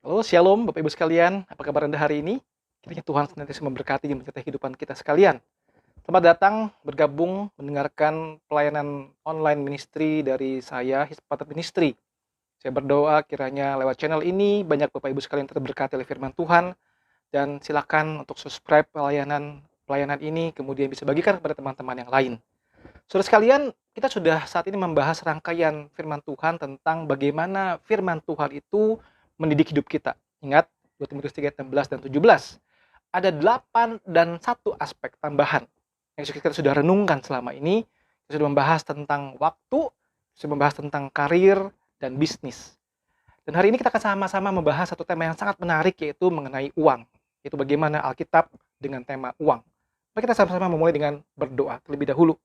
Halo, Shalom Bapak Ibu sekalian, apa kabar Anda hari ini? Kiranya Tuhan senantiasa memberkati dan menyertai kehidupan kita sekalian. Selamat datang bergabung mendengarkan pelayanan online ministry dari saya, His Patrick Ministry. Saya berdoa kiranya lewat channel ini banyak Bapak Ibu sekalian terberkati oleh firman Tuhan, dan silakan untuk subscribe pelayanan ini, kemudian bisa bagikan kepada teman-teman yang lain. Saudara sekalian, kita sudah saat ini membahas rangkaian firman Tuhan tentang bagaimana firman Tuhan itu mendidik hidup kita. Ingat, 2 Timotius 3 ayat 16 dan 17. Ada 8 dan 1 aspek tambahan yang kita sudah renungkan selama ini. Kita sudah membahas tentang waktu, sudah membahas tentang karir dan bisnis. Dan hari ini kita akan sama-sama membahas satu tema yang sangat menarik, yaitu mengenai uang. Yaitu bagaimana Alkitab dengan tema uang. Mari kita sama-sama memulai dengan berdoa terlebih dahulu.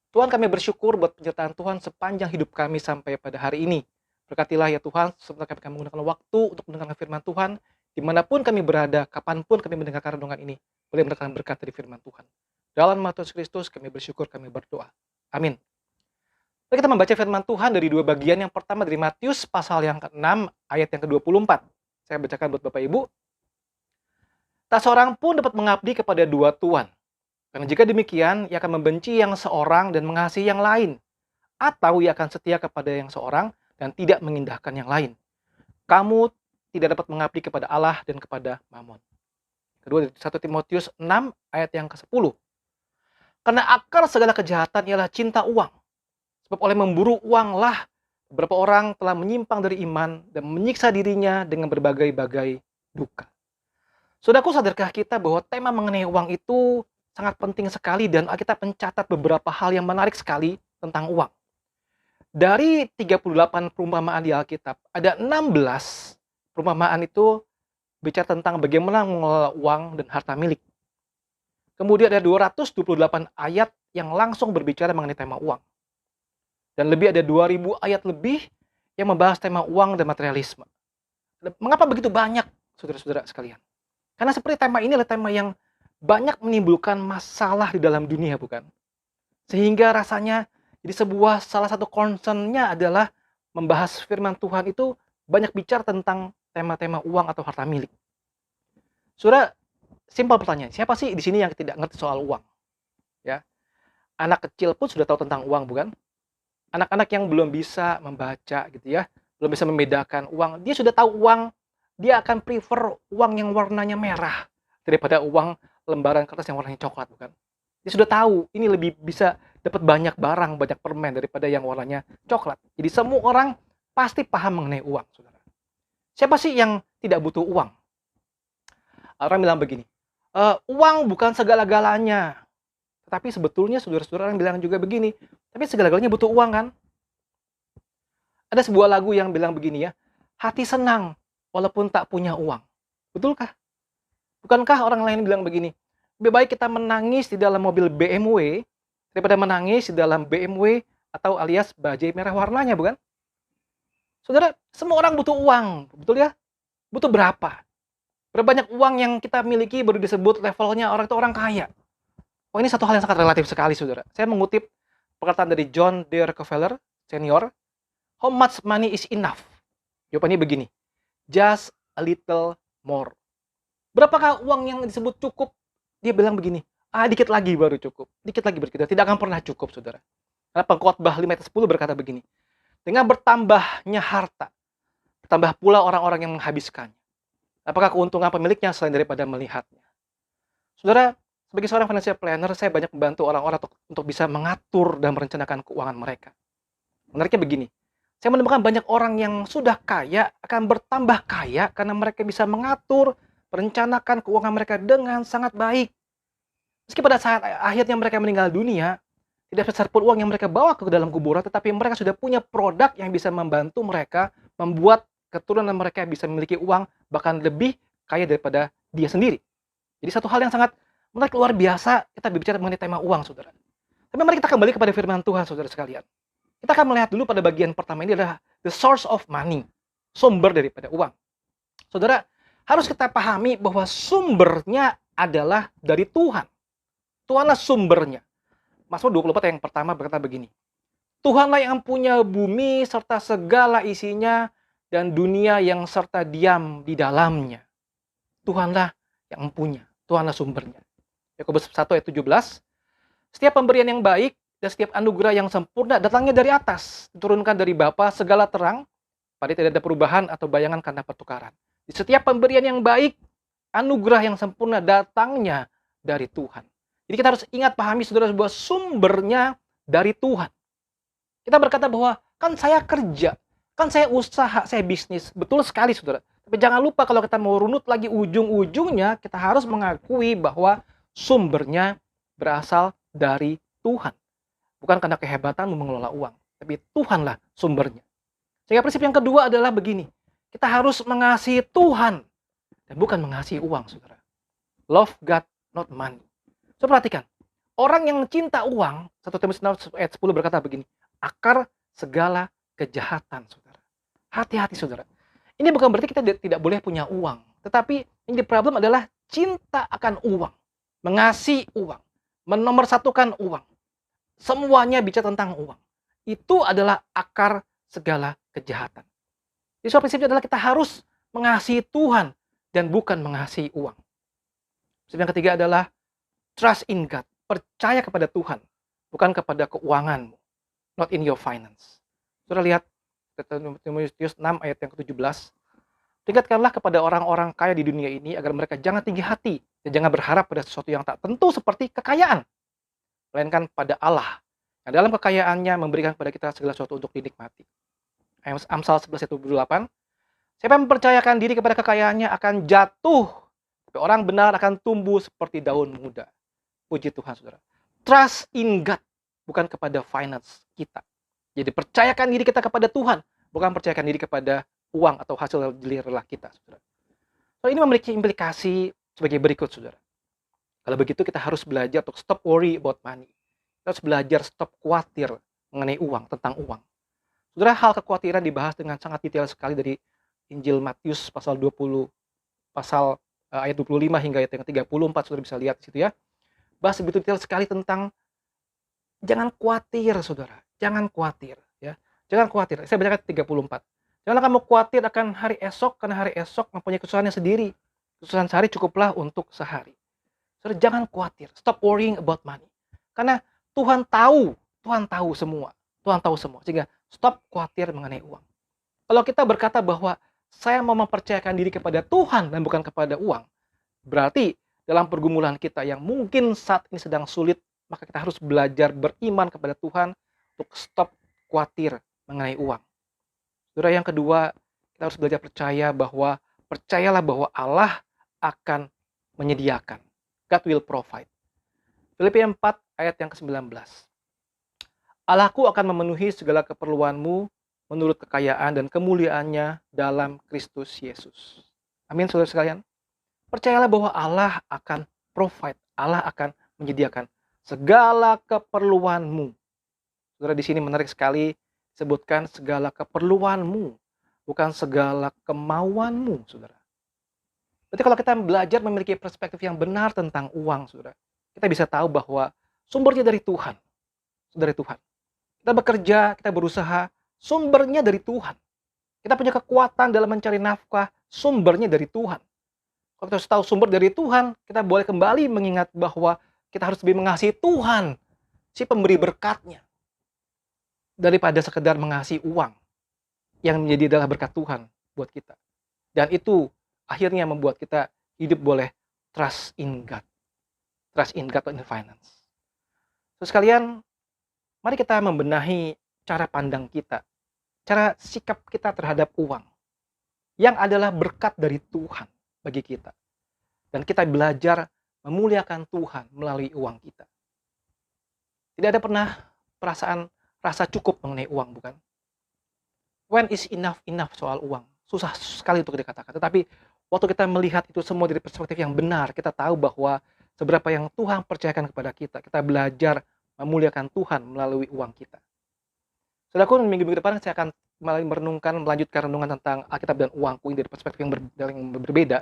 Tuhan, kami bersyukur buat penyertaan Tuhan sepanjang hidup kami sampai pada hari ini. Berkatilah ya Tuhan, setelah kami menggunakan waktu untuk mendengarkan firman Tuhan, dimanapun kami berada, kapanpun kami mendengarkan renungan ini, boleh mendapatkan berkat dari firman Tuhan. Dalam nama Yesus Kristus kami bersyukur, kami berdoa. Amin. Mari kita membaca firman Tuhan dari dua bagian. Yang pertama dari Matius pasal yang ke-6 ayat yang ke-24. Saya bacakan buat Bapak Ibu. Tak seorang pun dapat mengabdi kepada dua tuan. Karena jika demikian, ia akan membenci yang seorang dan mengasihi yang lain. Atau ia akan setia kepada yang seorang dan tidak mengindahkan yang lain. Kamu tidak dapat mengabdi kepada Allah dan kepada Mammon. Kedua, dari 1 Timotius 6 ayat yang ke-10. Karena akar segala kejahatan ialah cinta uang. Sebab oleh memburu uanglah beberapa orang telah menyimpang dari iman dan menyiksa dirinya dengan berbagai-bagai duka. Saudaraku, sadarkah kita bahwa tema mengenai uang itu sangat penting sekali, dan kita mencatat beberapa hal yang menarik sekali tentang uang. Dari 38 perumpamaan di Alkitab, ada 16 perumpamaan itu bicara tentang bagaimana mengelola uang dan harta milik. Kemudian ada 228 ayat yang langsung berbicara mengenai tema uang. Dan lebih ada 2000 ayat lebih yang membahas tema uang dan materialisme. Mengapa begitu banyak, saudara-saudara sekalian? Karena seperti tema ini adalah tema yang banyak menimbulkan masalah di dalam dunia, bukan? Sehingga rasanya jadi salah satu concern-nya adalah membahas firman Tuhan itu banyak bicara tentang tema-tema uang atau harta milik. Saudara, simpel pertanyaan, siapa sih di sini yang tidak ngerti soal uang? Ya, anak kecil pun sudah tahu tentang uang, bukan? Anak-anak yang belum bisa membaca gitu ya, belum bisa membedakan uang, dia sudah tahu uang, dia akan prefer uang yang warnanya merah daripada uang lembaran kertas yang warnanya coklat, bukan? Dia sudah tahu ini lebih bisa dapat banyak barang, banyak permen daripada yang warnanya coklat. Jadi semua orang pasti paham mengenai uang, saudara. Siapa sih yang tidak butuh uang? Orang bilang begini, uang bukan segala-galanya. Tetapi sebetulnya saudara-saudara bilang juga begini, tapi segala-galanya butuh uang kan? Ada sebuah lagu yang bilang begini ya, hati senang walaupun tak punya uang. Betulkah? Bukankah orang lain bilang begini, lebih baik kita menangis di dalam mobil BMW daripada menangis di dalam BMW atau alias bajai merah warnanya, bukan? Saudara, semua orang butuh uang, betul ya? Butuh berapa? Berapa banyak uang yang kita miliki baru disebut levelnya orang itu orang kaya. Oh, ini satu hal yang sangat relatif sekali, saudara. Saya mengutip perkataan dari John D. Rockefeller Senior. How much money is enough? Jawabannya begini, just a little more. Berapakah uang yang disebut cukup? Dia bilang begini, dikit lagi baru cukup. Dikit lagi berkita, tidak akan pernah cukup, saudara. Karena Pengkhotbah 5 ayat 10 berkata begini, dengan bertambahnya harta, bertambah pula orang-orang yang menghabiskannya. Apakah keuntungan pemiliknya selain daripada melihatnya? Saudara, sebagai seorang financial planner, saya banyak membantu orang-orang untuk bisa mengatur dan merencanakan keuangan mereka. Menariknya begini, saya menemukan banyak orang yang sudah kaya akan bertambah kaya karena mereka bisa mengatur, merencanakan keuangan mereka dengan sangat baik. Meski pada saat akhirnya mereka meninggal dunia, tidak besar pun uang yang mereka bawa ke dalam kuburan, tetapi mereka sudah punya produk yang bisa membantu mereka membuat keturunan mereka bisa memiliki uang bahkan lebih kaya daripada dia sendiri. Jadi satu hal yang sangat menarik, luar biasa, kita berbicara mengenai tema uang, saudara. Tapi mari kita kembali kepada firman Tuhan, saudara sekalian. Kita akan melihat dulu pada bagian pertama ini adalah the source of money, sumber daripada uang. Saudara, harus kita pahami bahwa sumbernya adalah dari Tuhan. Tuhanlah sumbernya. Mazmur 24 yang pertama berkata begini, Tuhanlah yang punya bumi serta segala isinya, dan dunia yang serta diam di dalamnya. Tuhanlah yang mempunyai, Tuhanlah sumbernya. Yakobus 1 ayat 17, setiap pemberian yang baik dan setiap anugerah yang sempurna datangnya dari atas, diturunkan dari Bapa segala terang, pada tidak ada perubahan atau bayangan karena pertukaran. Di setiap pemberian yang baik, anugerah yang sempurna datangnya dari Tuhan. Jadi kita harus ingat, pahami saudara, bahwa sumbernya dari Tuhan. Kita berkata bahwa kan saya kerja, kan saya usaha, saya bisnis. Betul sekali saudara. Tapi jangan lupa kalau kita mau runut lagi ujung-ujungnya, kita harus mengakui bahwa sumbernya berasal dari Tuhan. Bukan karena kehebatanmu mengelola uang, tapi Tuhanlah sumbernya. Sehingga prinsip yang kedua adalah begini. Kita harus mengasihi Tuhan dan bukan mengasihi uang, saudara. Love God, not money. So, perhatikan. Orang yang cinta uang, 1 Timotius 6 ayat 10 berkata begini, akar segala kejahatan, saudara. Hati-hati, saudara. Ini bukan berarti kita tidak boleh punya uang. Tetapi yang problem adalah cinta akan uang. Mengasihi uang. Menomorsatukan uang. Semuanya bicara tentang uang. Itu adalah akar segala kejahatan. Jadi soal prinsipnya adalah kita harus mengasihi Tuhan dan bukan mengasihi uang. Prinsip yang ketiga adalah trust in God. Percaya kepada Tuhan, bukan kepada keuanganmu. Not in your finance. Saudara lihat Timotius 6 ayat yang ke-17. Ingatkanlah kepada orang-orang kaya di dunia ini agar mereka jangan tinggi hati dan jangan berharap pada sesuatu yang tak tentu seperti kekayaan, melainkan pada Allah yang dalam kekayaannya memberikan kepada kita segala sesuatu untuk dinikmati. Amsal 11 ayat 28. Siapa yang mempercayakan diri kepada kekayaannya akan jatuh, tapi orang benar akan tumbuh seperti daun muda. Puji Tuhan, saudara. Trust in God, bukan kepada finance kita. Jadi percayakan diri kita kepada Tuhan, bukan percayakan diri kepada uang atau hasil jerih kita, saudara. So, ini memiliki implikasi sebagai berikut, saudara. Kalau begitu kita harus belajar untuk stop worry about money. Kita harus belajar stop khawatir mengenai uang, tentang uang. Saudara, hal kekhawatiran dibahas dengan sangat detail sekali dari Injil Matius pasal 20, ayat 25 hingga ayat yang 34, saudara bisa lihat di situ ya. Bahas begitu detail sekali tentang jangan khawatir, saudara. Jangan khawatir, ya. Jangan khawatir. Saya bacakan 34. Janganlah kamu khawatir akan hari esok, karena hari esok mempunyai kesusahannya sendiri. Kesusahan sehari cukuplah untuk sehari. Saudara, jangan khawatir. Stop worrying about money. Karena Tuhan tahu semua. Tuhan tahu semua. Sehingga stop khawatir mengenai uang. Kalau kita berkata bahwa saya mau mempercayakan diri kepada Tuhan dan bukan kepada uang, berarti dalam pergumulan kita yang mungkin saat ini sedang sulit, maka kita harus belajar beriman kepada Tuhan untuk stop khawatir mengenai uang. Saudara, yang kedua, kita harus belajar percayalah bahwa Allah akan menyediakan. God will provide. Filipi 4 ayat yang ke-19. Allahku akan memenuhi segala keperluanmu menurut kekayaan dan kemuliaannya dalam Kristus Yesus. Amin, saudara sekalian. Percayalah bahwa Allah akan provide, Allah akan menyediakan segala keperluanmu. Saudara, di sini menarik sekali sebutkan segala keperluanmu, bukan segala kemauanmu, saudara. Berarti kalau kita belajar memiliki perspektif yang benar tentang uang, saudara, kita bisa tahu bahwa sumbernya dari Tuhan. Dari Tuhan. Kita bekerja, kita berusaha, sumbernya dari Tuhan. Kita punya kekuatan dalam mencari nafkah, sumbernya dari Tuhan. Kalau kita tahu sumber dari Tuhan, kita boleh kembali mengingat bahwa kita harus lebih mengasihi Tuhan, si pemberi berkatnya, daripada sekedar mengasihi uang yang menjadi adalah berkat Tuhan buat kita. Dan itu akhirnya membuat kita hidup boleh trust in God. Trust in God in finance. Terus sekalian, mari kita membenahi cara pandang kita, cara sikap kita terhadap uang, yang adalah berkat dari Tuhan bagi kita. Dan kita belajar memuliakan Tuhan melalui uang kita. Tidak ada pernah perasaan rasa cukup mengenai uang, bukan? When is enough soal uang? Susah sekali untuk dikatakan. Tetapi waktu kita melihat itu semua dari perspektif yang benar, kita tahu bahwa seberapa yang Tuhan percayakan kepada kita. Kita belajar memuliakan Tuhan melalui uang kita. Saudaraku, minggu-minggu depan saya akan melanjutkan renungan tentang Alkitab dan uangku dari perspektif yang berbeda.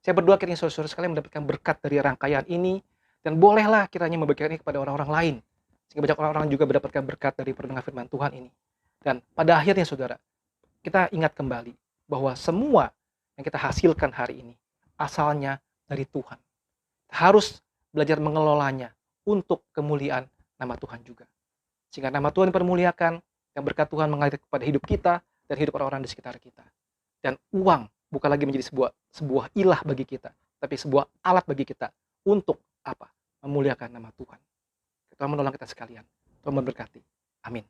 Saya berdoa kiranya saudara-saudara sekalian mendapatkan berkat dari rangkaian ini, dan bolehlah kiranya membagikan ini kepada orang-orang lain, sehingga banyak orang-orang juga mendapatkan berkat dari pendengar firman Tuhan ini. Dan pada akhirnya, saudara, kita ingat kembali bahwa semua yang kita hasilkan hari ini asalnya dari Tuhan. Kita harus belajar mengelolanya untuk kemuliaan nama Tuhan juga. Sehingga nama Tuhan dipermuliakan, yang berkat Tuhan mengalir kepada hidup kita dan hidup orang-orang di sekitar kita. Dan uang bukan lagi menjadi sebuah ilah bagi kita, tapi sebuah alat bagi kita untuk apa? Memuliakan nama Tuhan. Tuhan menolong kita sekalian. Tuhan memberkati. Amin.